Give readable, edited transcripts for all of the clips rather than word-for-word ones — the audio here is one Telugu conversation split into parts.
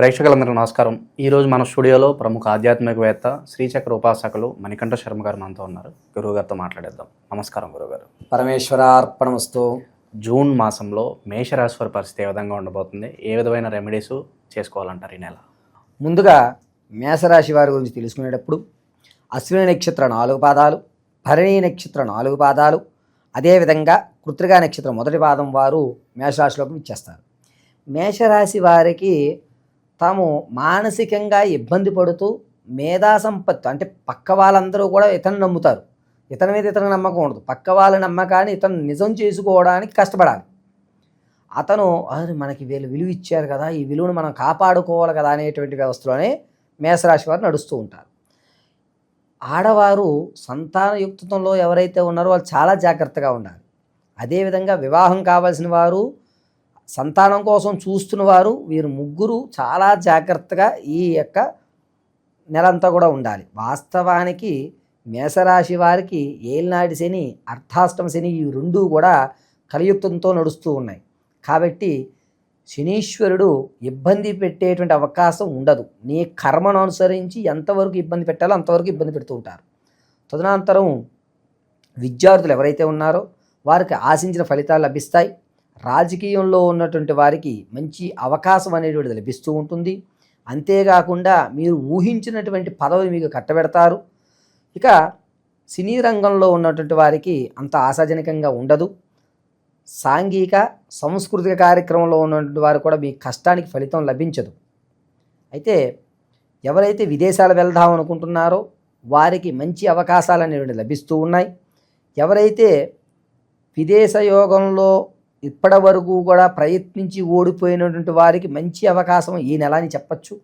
ప్రేక్షకులందరూ నమస్కారం. ఈరోజు మన స్టూడియోలో ప్రముఖ ఆధ్యాత్మికవేత్త శ్రీచక్ర ఉపాసకులు మణికంఠ శర్మ గారు మనతో ఉన్నారు. గురువుగారితో మాట్లాడేద్దాం. నమస్కారం గురువుగారు. పరమేశ్వరార్పణమస్తు. జూన్ మాసంలో మేషరాశి వారి పరిస్థితి ఏ విధంగా ఉండబోతుంది? ఏ విధమైన రెమెడీస్ చేసుకోవాలంటారు ఈ నెల? ముందుగా మేషరాశి వారి గురించి తెలుసుకునేటప్పుడు అశ్విని నక్షత్ర 4 పాదాలు, భరణి నక్షత్ర 4 పాదాలు, అదేవిధంగా కృత్తికా నక్షత్రం మొదటి పాదం వారు మేషరాశిలోకి ఇచ్చేస్తారు. మేషరాశి వారికి తాము మానసికంగా ఇబ్బంది పడుతూ మేధా సంపత్తు అంటే పక్క వాళ్ళందరూ కూడా ఇతను నమ్ముతారు, ఇతని మీద ఇతను నమ్మకం ఉండదు. పక్క వాళ్ళ నమ్మకాన్ని ఇతను నిజం చేసుకోవడానికి కష్టపడాలి. అతను మనకి వీళ్ళు విలువ ఇచ్చారు కదా, ఈ విలువను మనం కాపాడుకోవాలి కదా అనేటువంటి వ్యవస్థలోనే మేషరాశి వారు నడుస్తూ ఉంటారు. ఆడవారు సంతానయుక్తంలో ఎవరైతే ఉన్నారో వాళ్ళు చాలా జాగ్రత్తగా ఉండాలి. అదేవిధంగా వివాహం కావాల్సిన వారు, సంతానం కోసం చూస్తున్న వారు, వీరు ముగ్గురు చాలా జాగ్రత్తగా ఈ యొక్క నెలంతా కూడా ఉండాలి. వాస్తవానికి మేషరాశి వారికి ఏలినాటి శని, అర్ధాష్టమ శని ఈ రెండూ కూడా కలియుక్తంతో నడుస్తూ ఉన్నాయి. కాబట్టి శనీశ్వరుడు ఇబ్బంది పెట్టేటువంటి అవకాశం ఉండదు. నీ కర్మను అనుసరించి ఎంతవరకు ఇబ్బంది పెట్టాలో అంతవరకు ఇబ్బంది పెడుతూ ఉంటారు. తదనంతరం విద్యార్థులు ఎవరైతే ఉన్నారో వారికి ఆశించిన ఫలితాలు లభిస్తాయి. రాజకీయంలో ఉన్నటువంటి వారికి మంచి అవకాశం అనేటువంటిది లభిస్తూ ఉంటుంది. అంతేకాకుండా మీరు ఊహించినటువంటి పదవి మీకు కట్టబెడతారు. ఇక సినీ రంగంలో ఉన్నటువంటి వారికి అంత ఆశాజనకంగా ఉండదు. సాంఘిక సాంస్కృతిక కార్యక్రమంలో ఉన్నటువంటి వారు కూడా మీ కష్టానికి ఫలితం లభించదు. అయితే ఎవరైతే విదేశాలు వెళ్దాం అనుకుంటున్నారో వారికి మంచి అవకాశాలు అనేవి లభిస్తూ ఉన్నాయి. ఎవరైతే విదేశ యోగంలో ఇప్పటి వరకు కూడా ప్రయత్నించి ఓడిపోయినటువంటి వారికి మంచి అవకాశం ఈ నెల అని చెప్పచ్చు.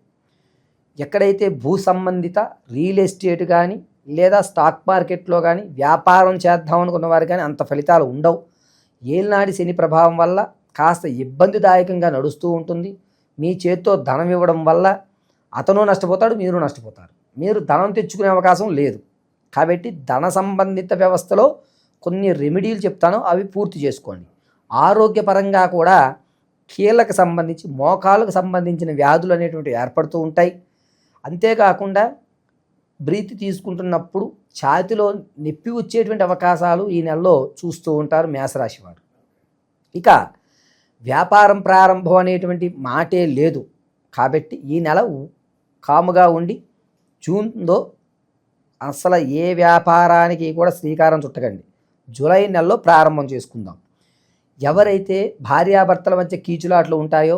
ఎక్కడైతే భూ సంబంధిత రియల్ ఎస్టేట్ కానీ లేదా స్టాక్ మార్కెట్లో కానీ వ్యాపారం చేద్దాం అనుకున్న వారికి కానీ అంత ఫలితాలు ఉండవు. ఏలినాటి శని ప్రభావం వల్ల కాస్త ఇబ్బందిదాయకంగా నడుస్తూ ఉంటుంది. మీ చేతితో ధనం ఇవ్వడం వల్ల అతను నష్టపోతాడు, మీరు నష్టపోతారు. మీరు ధనం తెచ్చుకునే అవకాశం లేదు. కాబట్టి ధన సంబంధిత వ్యవస్థలో కొన్ని రెమెడీలు చెప్తాను, అవి పూర్తి చేసుకోండి. ఆరోగ్యపరంగా కూడా కీళ్ళకు సంబంధించి, మోకాలకు సంబంధించిన వ్యాధులు అనేటువంటి ఏర్పడుతూ ఉంటాయి. అంతేకాకుండా బ్రీత్ తీసుకుంటున్నప్పుడు ఛాతిలో నొప్పి వచ్చేటువంటి అవకాశాలు ఈ నెలలో చూస్తూ ఉంటారు మేషరాశి వారు. ఇక వ్యాపారం ప్రారంభం అనేటువంటి మాటే లేదు. కాబట్టి ఈ నెల కాముగా ఉండి జూన్లో అసలు ఏ వ్యాపారానికి కూడా శ్రీకారం చుట్టకండి. జూలై నెలలో ప్రారంభం చేసుకుందాం. ఎవరైతే భార్యాభర్తల మధ్య కీచులాట్లు ఉంటాయో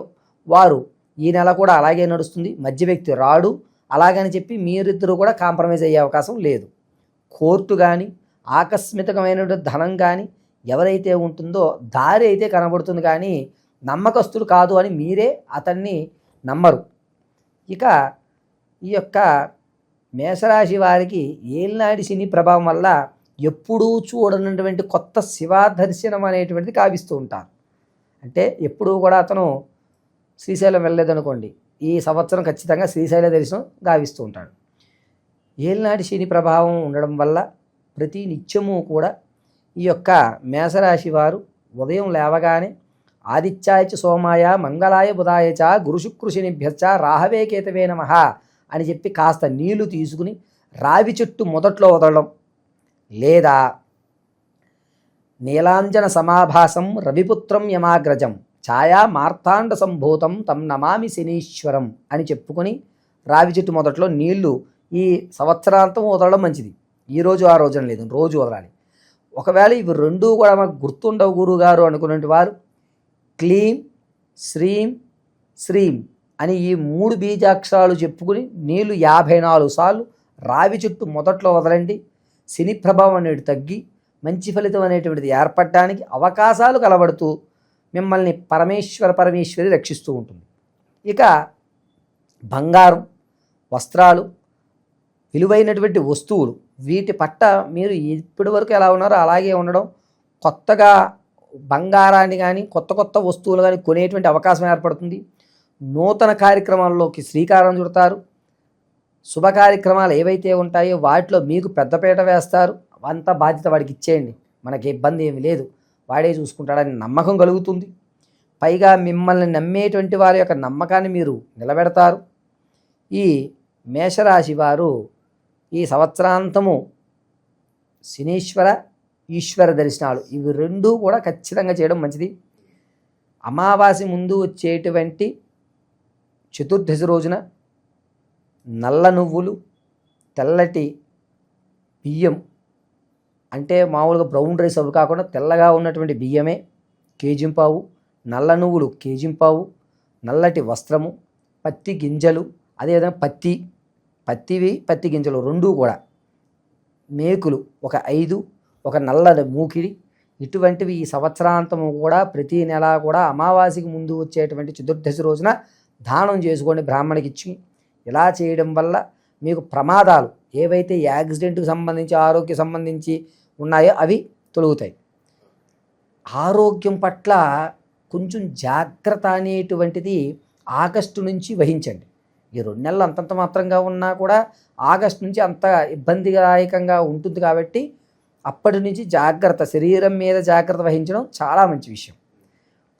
వారు ఈ నెల కూడా అలాగే నడుస్తుంది. మధ్య వ్యక్తి రాడు, అలాగని చెప్పి మీరిద్దరూ కూడా కాంప్రమైజ్ అయ్యే అవకాశం లేదు. కోర్టు కానీ ఆకస్మికమైన ధనం కానీ ఎవరైతే ఉంటుందో దారి అయితే కనబడుతుంది, కానీ నమ్మకస్తుడు కాదు అని మీరే అతన్ని నమ్మరు. ఇక ఈ యొక్క మేషరాశి వారికి ఏలినాటి శని ప్రభావం వల్ల ఎప్పుడూ చూడనటువంటి కొత్త శివ దర్శనం అనేటువంటిది కావిస్తూ ఉంటారు. అంటే ఎప్పుడూ కూడా అతను శ్రీశైలం వెళ్ళలేదనుకోండి, ఈ సంవత్సరం ఖచ్చితంగా శ్రీశైల దర్శనం గావిస్తూ ఉంటాడు. ఏలినాటి శని ప్రభావం ఉండడం వల్ల ప్రతి నిత్యము కూడా ఈ యొక్క మేషరాశి వారు ఉదయం లేవగానే ఆదిత్యాయ సోమాయ మంగళాయ బుధాయ చ గురుశుక్ర శనిభ్యశ్చ రాహవే కేతవే నమః అని చెప్పి కాస్త నీళ్లు తీసుకుని రావి చెట్టు మొదట్లో వదలడం, లేదా నీలాంజన సమాభాసం రవిపుత్రం యమాగ్రజం ఛాయా మార్తాండ సంభూతం తం నమామి శనీశ్వరం అని చెప్పుకొని రావి చెట్టు మొదట్లో నీళ్లు ఈ సంవత్సరాంతం వదలడం మంచిది. ఈరోజు ఆ రోజున లేదు, రోజు వదలాలి. ఒకవేళ ఇవి రెండూ కూడా మాకు గుర్తుండవు గురుగారు అనుకున్నటువంటి వారు క్లీం శ్రీం శ్రీం అని ఈ 3 బీజాక్షరాలు చెప్పుకుని నీళ్లు 54 సార్లు రావి చెట్టు మొదట్లో వదలండి. శని ప్రభావం అనేది తగ్గి మంచి ఫలితం అనేటువంటిది ఏర్పడడానికి అవకాశాలు కలబడుతూ మిమ్మల్ని పరమేశ్వరి రక్షిస్తూ ఉంటుంది. ఇక బంగారం, వస్త్రాలు, విలువైనటువంటి వస్తువులు, వీటి పట్ల మీరు ఇప్పటి వరకు ఎలా ఉన్నారో అలాగే ఉండడం, కొత్తగా బంగారాన్ని కానీ కొత్త వస్తువులు కానీ కొనేటువంటి అవకాశం ఏర్పడుతుంది. నూతన కార్యక్రమాల్లోకి శ్రీకారం చుడతారు. శుభ కార్యక్రమాలు ఏవైతే ఉంటాయో వాటిలో మీకు పెద్దపీట వేస్తారు. అంత బాధ్యత వాడికి ఇచ్చేయండి, మనకి ఇబ్బంది ఏమి లేదు, వాడే చూసుకుంటాడని నమ్మకం కలుగుతుంది. పైగా మిమ్మల్ని నమ్మేటువంటి వారి యొక్క నమ్మకాన్ని మీరు నిలబెడతారు. ఈ మేషరాశి వారు ఈ సంవత్సరాంతము శనీశ్వర ఈశ్వర దర్శనాలు ఇవి రెండూ కూడా ఖచ్చితంగా చేయడం మంచిది. అమావాస్య ముందు వచ్చేటువంటి చతుర్దశి రోజున నల్ల నువ్వులు, తెల్లటి బియ్యం, అంటే మామూలుగా బ్రౌన్ రైస్ అవి కాకుండా తెల్లగా ఉన్నటువంటి బియ్యమే కేజింపావు, నల్ల నువ్వులు కేజింపావు, నల్లటి వస్త్రము, పత్తి గింజలు, అదేవిధంగా పత్తి గింజలు రెండూ కూడా, మేకులు ఒక 5, ఒక నల్లటి మూకిడి, ఇటువంటివి ఈ సంవత్సరాంతము కూడా ప్రతి నెల కూడా అమావాస్యకి ముందు వచ్చేటువంటి చతుర్దశి రోజున దానం చేసుకోండి బ్రాహ్మణికి ఇచ్చి. ఇలా చేయడం వల్ల మీకు ప్రమాదాలు ఏవైతే యాక్సిడెంట్కి సంబంధించి ఆరోగ్య సంబంధించి ఉన్నాయో అవి తొలుగుతాయి. ఆరోగ్యం పట్ల కొంచెం జాగ్రత్త అనేటువంటిది ఆగస్టు నుంచి వహించండి. ఈ 2 నెలలు అంతంత మాత్రంగా ఉన్నా కూడా ఆగస్టు నుంచి అంత ఇబ్బందిదాయకంగా ఉంటుంది కాబట్టి అప్పటి నుంచి జాగ్రత్త, శరీరం మీద జాగ్రత్త వహించడం చాలా మంచి విషయం.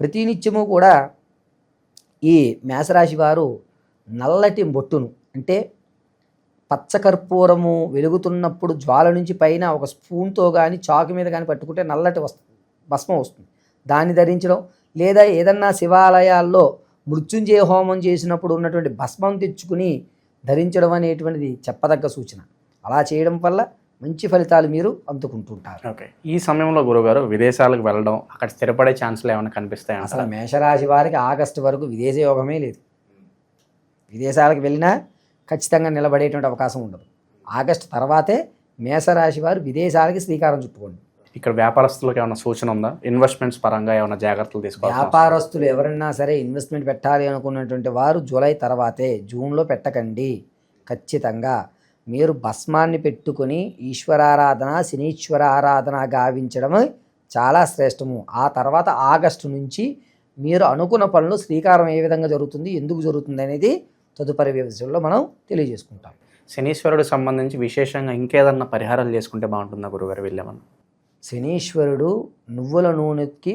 ప్రతినిత్యము కూడా ఈ మేషరాశి వారు నల్లటి బొట్టును, అంటే పచ్చకర్పూరము వెలుగుతున్నప్పుడు జ్వాల నుంచి పైన ఒక స్పూన్తో కానీ చాకు మీద కానీ పట్టుకుంటే నల్లటి భస్మం వస్తుంది, దాన్ని ధరించడం, లేదా ఏదన్నా శివాలయాల్లో మృత్యుంజయ హోమం చేసినప్పుడు ఉన్నటువంటి భస్మం తెచ్చుకుని ధరించడం అనేటువంటిది చెప్పదగ్గ సూచన. అలా చేయడం వల్ల మంచి ఫలితాలు మీరు అందుకుంటుంటారు. ఓకే, ఈ సమయంలో గురుగారు విదేశాలకు వెళ్ళడం, అక్కడ స్థిరపడే ఛాన్సులు ఏమైనా కనిపిస్తాయి? అసలు మేషరాశి వారికి ఆగస్టు వరకు విదేశ యోగమే లేదు. విదేశాలకు వెళ్ళినా ఖచ్చితంగా నిలబడేటువంటి అవకాశం ఉండదు. ఆగస్టు తర్వాతే మేషరాశి వారు విదేశాలకి శ్రీకారం చుట్టుకోండి. ఇక్కడ వ్యాపారస్తులకు ఏమైనా సూచన ఉందా? ఇన్వెస్ట్మెంట్స్ పరంగా ఏమైనా జాగ్రత్తలు తీసుకోవాలి? వ్యాపారస్తులు ఎవరైనా సరే ఇన్వెస్ట్మెంట్ పెట్టాలి అనుకున్నటువంటి వారు జూలై తర్వాతే, జూన్లో పెట్టకండి. ఖచ్చితంగా మీరు భస్మాన్ని పెట్టుకొని ఈశ్వరారాధన, శనీశ్వర ఆరాధన గావించడం చాలా శ్రేష్టము. ఆ తర్వాత ఆగస్టు నుంచి మీరు అనుకున్న పనులు శ్రీకారం ఏ విధంగా జరుగుతుంది, ఎందుకు జరుగుతుంది అనేది తదుపరి విషయంలో మనం తెలియజేసుకుంటాం. శనీశ్వరుడికి సంబంధించి విశేషంగా ఇంకేదన్నా పరిహారాలు చేసుకుంటే బాగుంటుందా గురుగారు వెళ్ళామని? శనీశ్వరుడు నువ్వుల నూనెకి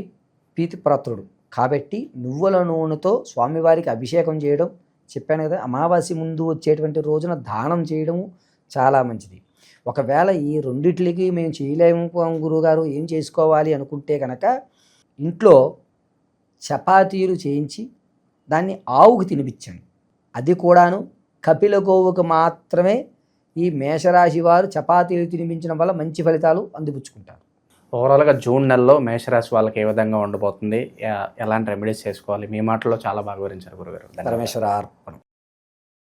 ప్రీతిప్రాత్రుడు కాబట్టి నువ్వుల నూనెతో స్వామివారికి అభిషేకం చేయడం చెప్పాను కదా. అమావాస్య ముందు వచ్చేటువంటి రోజున దానం చేయడము చాలా మంచిది. ఒకవేళ ఈ రెండిట్లకి మేము చేయలేము గురువుగారు, ఏం చేసుకోవాలి అనుకుంటే కనుక ఇంట్లో చపాతీలు చేయించి దాన్ని ఆవుకు తినిపించండి. అది కూడాను కపిల గోవుకు మాత్రమే ఈ మేషరాశి వారు చపాతీలు తినిపించడం వల్ల మంచి ఫలితాలు అందిపుచ్చుకుంటారు. ఓవరాల్గా జూన్ నెలలో మేషరాశి వాళ్ళకి ఏ విధంగా ఉండబోతుంది, ఎలాంటి రెమెడీస్ చేసుకోవాలి, మీ మాటల్లో చాలా బాగా వివరించారు గురుగారు. పరమేశ్వర అర్పణం.